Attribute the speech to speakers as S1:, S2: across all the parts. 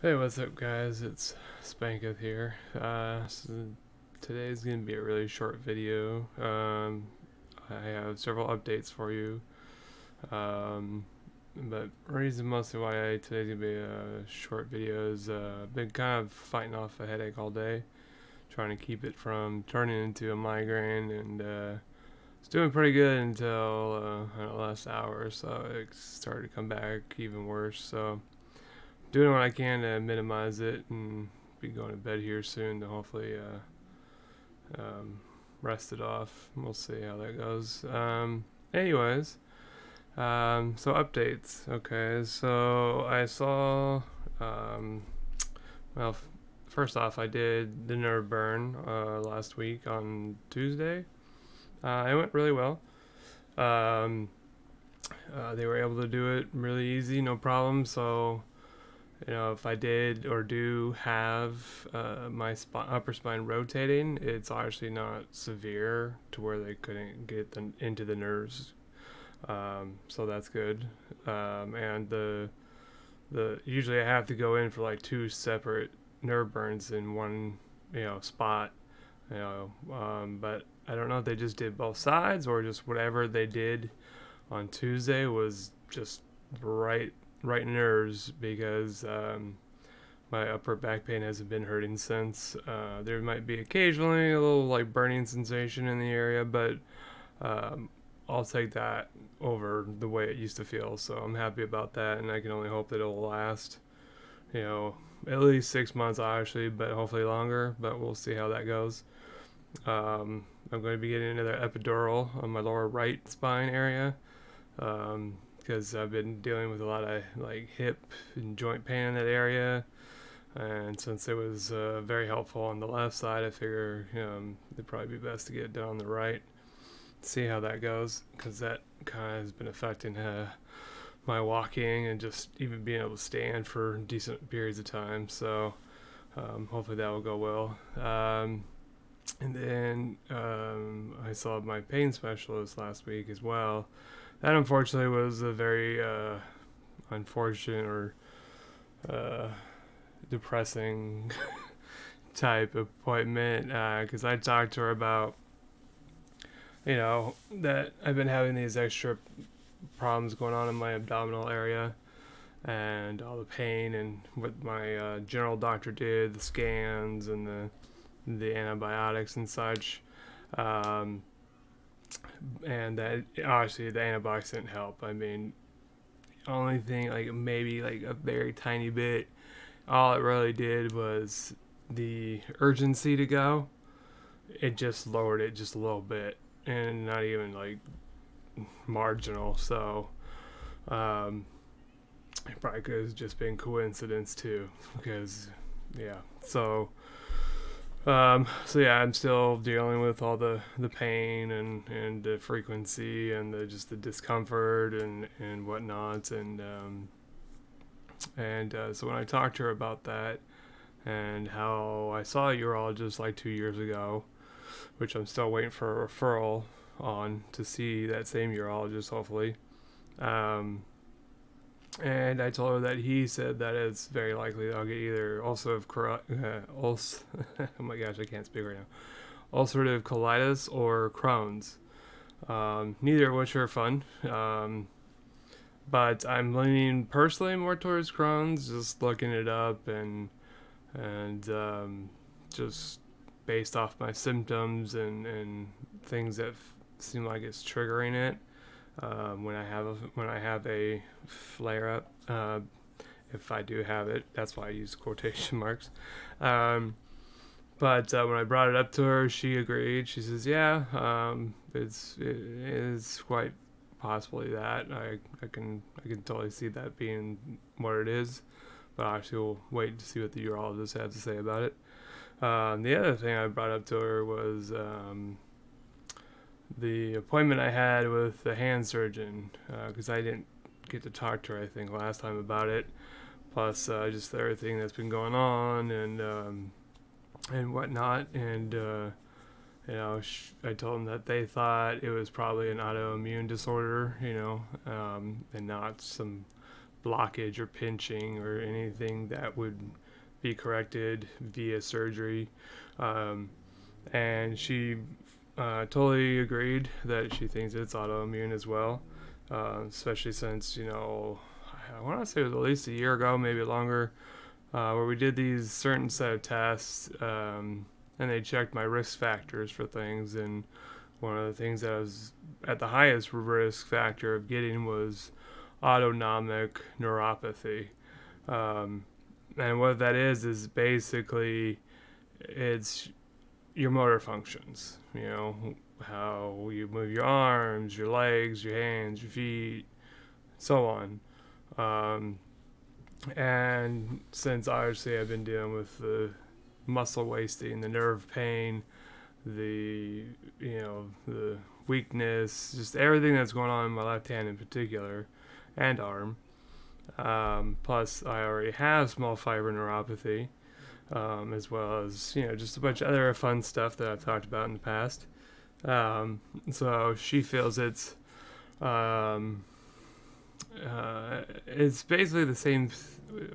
S1: Hey, what's up, guys? It's Spanketh here. Today's gonna be a really short video. I have several updates for you, but reason mostly why today's gonna be a short video is I've been kind of fighting off a headache all day, trying to keep it from turning into a migraine, and it's doing pretty good until the last hour or so. It started to come back even worse. So doing what I can to minimize it, and be going to bed here soon to hopefully rest it off. We'll see how that goes. Anyways, so updates. Okay, so I saw, well, first off, I did the nerve burn last week on Tuesday. It went really well. They were able to do it really easy, no problem. So, if I did or do have my upper spine rotating, it's actually not severe to where they couldn't get into the nerves. So that's good. And the usually I have to go in for like 2 separate nerve burns in one spot. But I don't know if they just did both sides or just whatever they did on Tuesday was just right nerves, because my upper back pain hasn't been hurting since. There might be occasionally a little like burning sensation in the area, but I'll take that over the way it used to feel. So I'm happy about that, and I can only hope that it'll last, at least 6 months actually, but hopefully longer. But we'll see how that goes. I'm going to be getting another epidural on my lower right spine area, because I've been dealing with a lot of like hip and joint pain in that area, and since it was very helpful on the left side, I figure it'd probably be best to get it done on the right. See how that goes, because that kind of has been affecting my walking and just even being able to stand for decent periods of time. So hopefully that will go well. And then I saw my pain specialist last week as well. That unfortunately was a very unfortunate or depressing type appointment, because I talked to her about that I've been having these extra problems going on in my abdominal area and all the pain, and what my general doctor did, the scans and the antibiotics and such, and that obviously the antibiotics didn't help. I mean, only thing, like maybe like a very tiny bit, all it really did was the urgency to go. It just lowered it just a little bit, and not even like marginal. So it probably could have just been coincidence too, because so yeah, I'm still dealing with all the pain and the frequency and just the discomfort and whatnot, and so when I talked to her about that and how I saw a urologist like 2 years ago, which I'm still waiting for a referral on to see that same urologist hopefully, and I told her that he said that it's very likely that I'll get either oh my gosh, I can't speak right now. Ulcerative colitis or Crohn's. Neither of which are fun. But I'm leaning personally more towards Crohn's, just looking it up and just based off my symptoms and things that seem like it's triggering it. When I have a flare up, if I do have it, that's why I use quotation marks. But when I brought it up to her, she agreed. She says, "Yeah, it is quite possibly that. I can totally see that being what it is, but actually we'll wait to see what the urologist has to say about it." The other thing I brought up to her was the appointment I had with the hand surgeon, because I didn't get to talk to her, I think, last time about it. Plus, just everything that's been going on and whatnot. And I told them that they thought it was probably an autoimmune disorder, and not some blockage or pinching or anything that would be corrected via surgery. And she totally agreed that she thinks it's autoimmune as well, especially since, I want to say it was at least a year ago, maybe longer, where we did these certain set of tests, and they checked my risk factors for things, and one of the things that I was at the highest risk factor of getting was autonomic neuropathy. And what that is basically it's your motor functions, how you move your arms, your legs, your hands, your feet, so on. And since obviously I've been dealing with the muscle wasting, the nerve pain, the weakness, just everything that's going on in my left hand in particular, and arm. Plus, I already have small fiber neuropathy, as well as just a bunch of other fun stuff that I've talked about in the past. So she feels it's basically the same.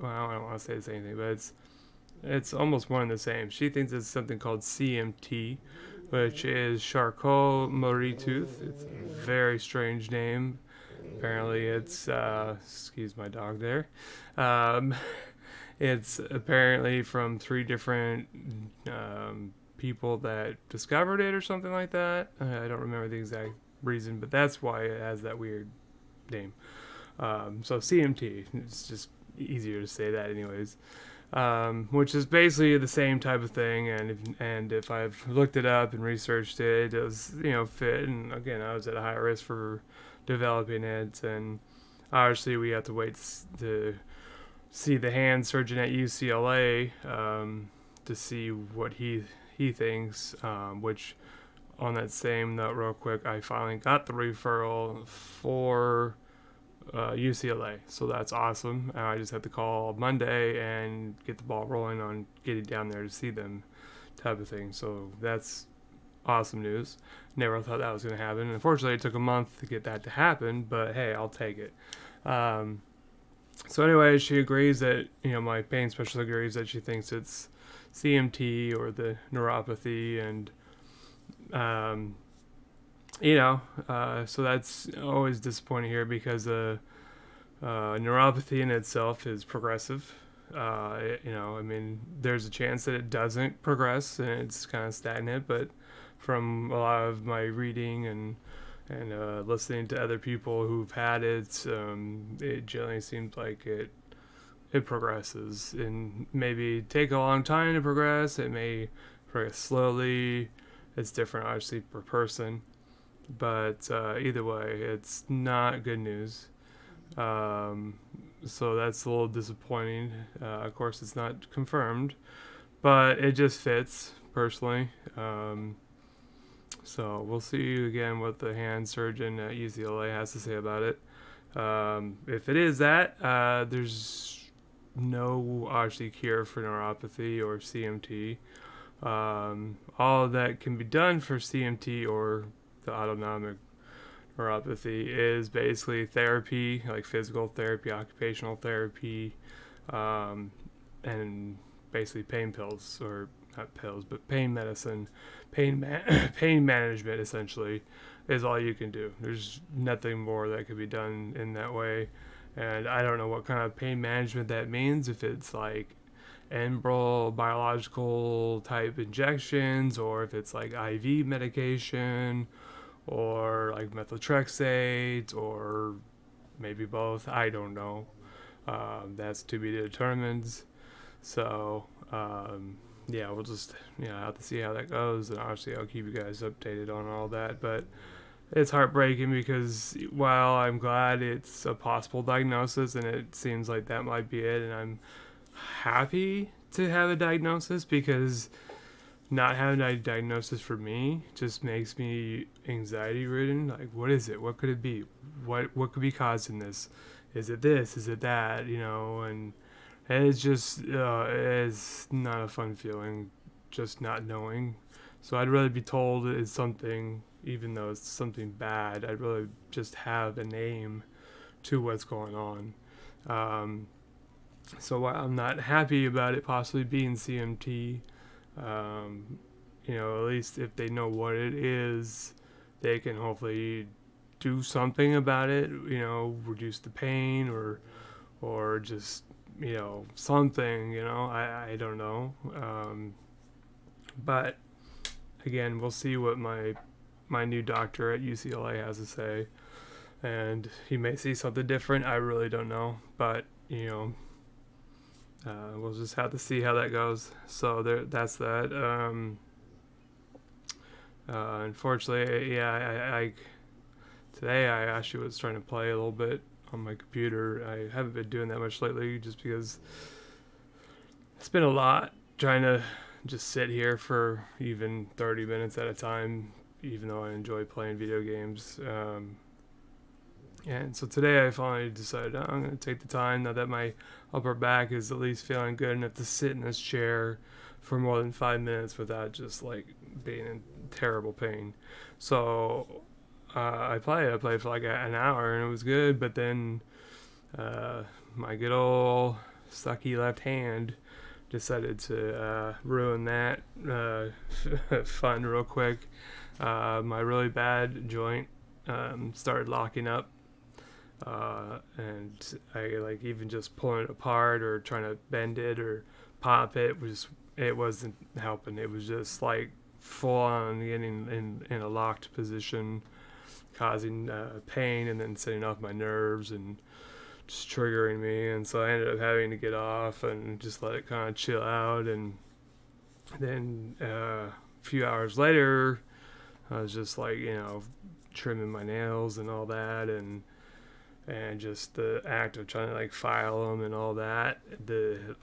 S1: Well, I don't want to say the same thing, but it's almost one and the same. She thinks it's something called CMT, which is Charcot-Marie-Tooth. It's a very strange name. Apparently it's, excuse my dog there. It's apparently from 3 different people that discovered it or something like that. I don't remember the exact reason, but that's why it has that weird name. So CMT, it's just easier to say that anyways. Which is basically the same type of thing, and if I've looked it up and researched it, it does fit. And again, I was at a high risk for developing it, and obviously we have to wait to see the hand surgeon at UCLA to see what he thinks. Which, on that same note, real quick, I finally got the referral for UCLA, so that's awesome. I just had to call Monday and get the ball rolling on getting down there to see them, type of thing. So that's awesome news. Never thought that was going to happen. Unfortunately, it took a month to get that to happen, but hey, I'll take it. So anyway, she agrees that my pain specialist agrees that she thinks it's CMT or the neuropathy, and so that's always disappointing here, because neuropathy in itself is progressive. There's a chance that it doesn't progress and it's kind of stagnant, but from a lot of my reading and listening to other people who've had it, it generally seems like it progresses, and maybe take a long time to progress. It may progress slowly. It's different, obviously, per person. But either way, it's not good news. So that's a little disappointing. Of course, it's not confirmed, but it just fits, personally. So we'll see again what the hand surgeon at UCLA has to say about it. If it is that, there's no obviously cure for neuropathy or CMT. All that can be done for CMT or the autonomic neuropathy is basically therapy, like physical therapy, occupational therapy, and basically pain pills, or not pills, but pain medicine, pain management essentially is all you can do. There's nothing more that could be done in that way, and I don't know what kind of pain management that means, if it's like Enbrel biological type injections, or if it's like IV medication, or like methotrexate, or maybe both. I don't know. That's to be determined. So we'll just have to see how that goes, and obviously I'll keep you guys updated on all that. But it's heartbreaking, because while I'm glad it's a possible diagnosis and it seems like that might be it, and I'm happy to have a diagnosis, because not having a diagnosis for me just makes me anxiety ridden. Like, what is it? What could it be? What could be causing this? Is it this? Is it that? And it's just it's not a fun feeling, just not knowing. So I'd rather be told it's something, even though it's something bad. I'd rather just have a name to what's going on. So while I'm not happy about it possibly being CMT, at least if they know what it is, they can hopefully do something about it, reduce the pain or just, something, I don't know. But again, we'll see what my new doctor at UCLA has to say, and he may see something different. I really don't know, but we'll just have to see how that goes. So that's that. Unfortunately, yeah, today I actually was trying to play a little bit on my computer. I haven't been doing that much lately just because it's been a lot trying to just sit here for even 30 minutes at a time, even though I enjoy playing video games. And so today I finally decided I'm going to take the time, now that my upper back is at least feeling good enough to sit in this chair for more than 5 minutes without just like being in terrible pain. So I played for like an hour and it was good, but then my good old sucky left hand decided to ruin that fun real quick. My really bad joint started locking up, and I like even just pulling it apart or trying to bend it or pop it wasn't helping. It was just like full on getting in a locked position, causing pain and then setting off my nerves and just triggering me. And so I ended up having to get off and just let it kind of chill out. And then a few hours later, I was just like, trimming my nails and all that, and just the act of trying to like file them and all that,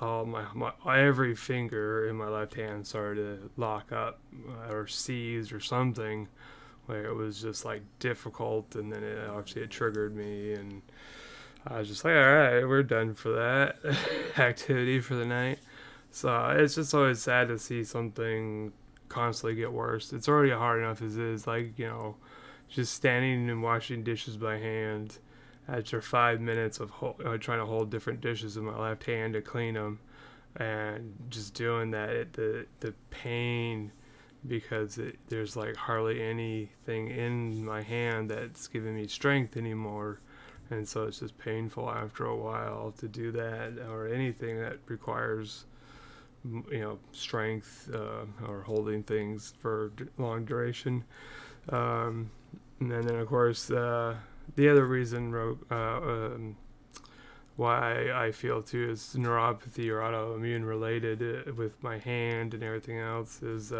S1: all my every finger in my left hand started to lock up or seize or something, where it was just like difficult. And then it triggered me, and I was just like, all right, we're done for that activity for the night. So it's just always sad to see something constantly get worse. It's already hard enough as is, like, just standing and washing dishes by hand after 5 minutes of trying to hold different dishes in my left hand to clean them, and just doing that, the pain, because there's like hardly anything in my hand that's giving me strength anymore. And so it's just painful after a while to do that, or anything that requires, strength or holding things for long duration. And then of course, the other reason why I feel too is neuropathy or autoimmune related with my hand and everything else is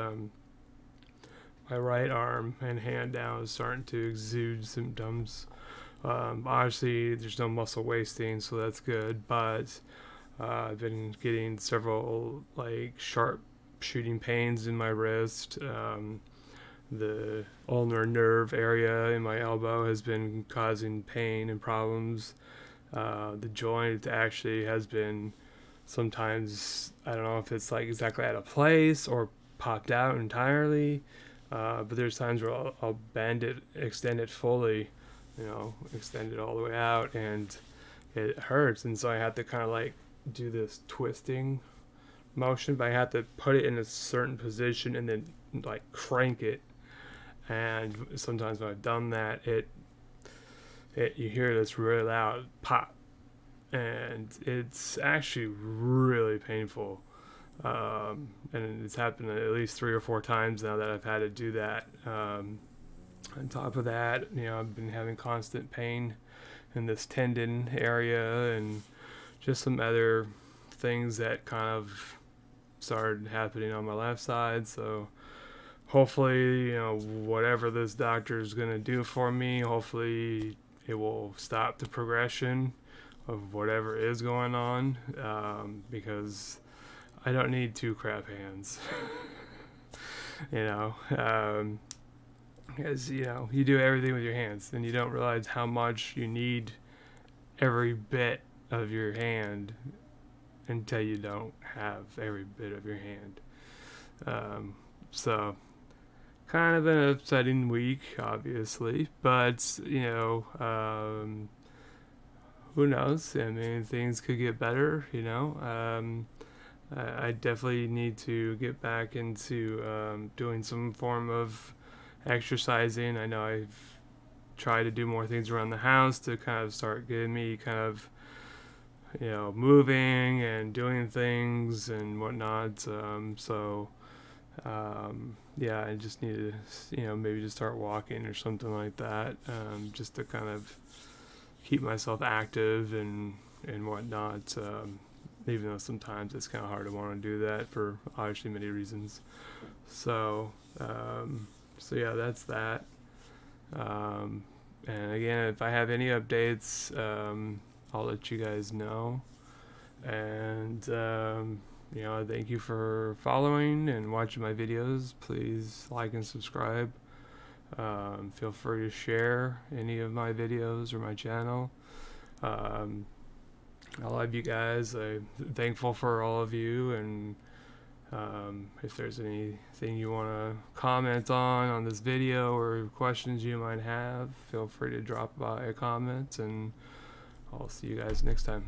S1: my right arm and hand now is starting to exude symptoms. Obviously there's no muscle wasting, so that's good, but I've been getting several like sharp shooting pains in my wrist. The ulnar nerve area in my elbow has been causing pain and problems. The joint actually has been sometimes, I don't know if it's like exactly out of place or popped out entirely, but there's times where I'll bend it, extend it fully, extend it all the way out, and it hurts. And so I have to kind of like do this twisting motion, but I have to put it in a certain position and then like crank it. And sometimes when I've done that, you hear this really loud pop, and it's actually really painful. And it's happened at least 3 or 4 times now that I've had to do that. On top of that, I've been having constant pain in this tendon area and just some other things that kind of started happening on my left side. So hopefully, whatever this doctor is going to do for me, hopefully it will stop the progression of whatever is going on, because I don't need 2 crap hands. Because you do everything with your hands and you don't realize how much you need every bit of your hand until you don't have every bit of your hand. So kind of an upsetting week, obviously, but who knows? I mean, things could get better, you know. I definitely need to get back into doing some form of exercising. I know I've tried to do more things around the house to kind of start getting me kind of, you know, moving and doing things and whatnot. Yeah, I just need to, you know, maybe just start walking or something like that, just to kind of keep myself active and whatnot. Even though sometimes it's kind of hard to want to do that for obviously many reasons. So yeah, that's that. And again, if I have any updates, I'll let you guys know. And you know, thank you for following and watching my videos. Please like and subscribe. Feel free to share any of my videos or my channel. I love you guys. I'm thankful for all of you, and if there's anything you want to comment on this video or questions you might have, feel free to drop by a comment, and I'll see you guys next time.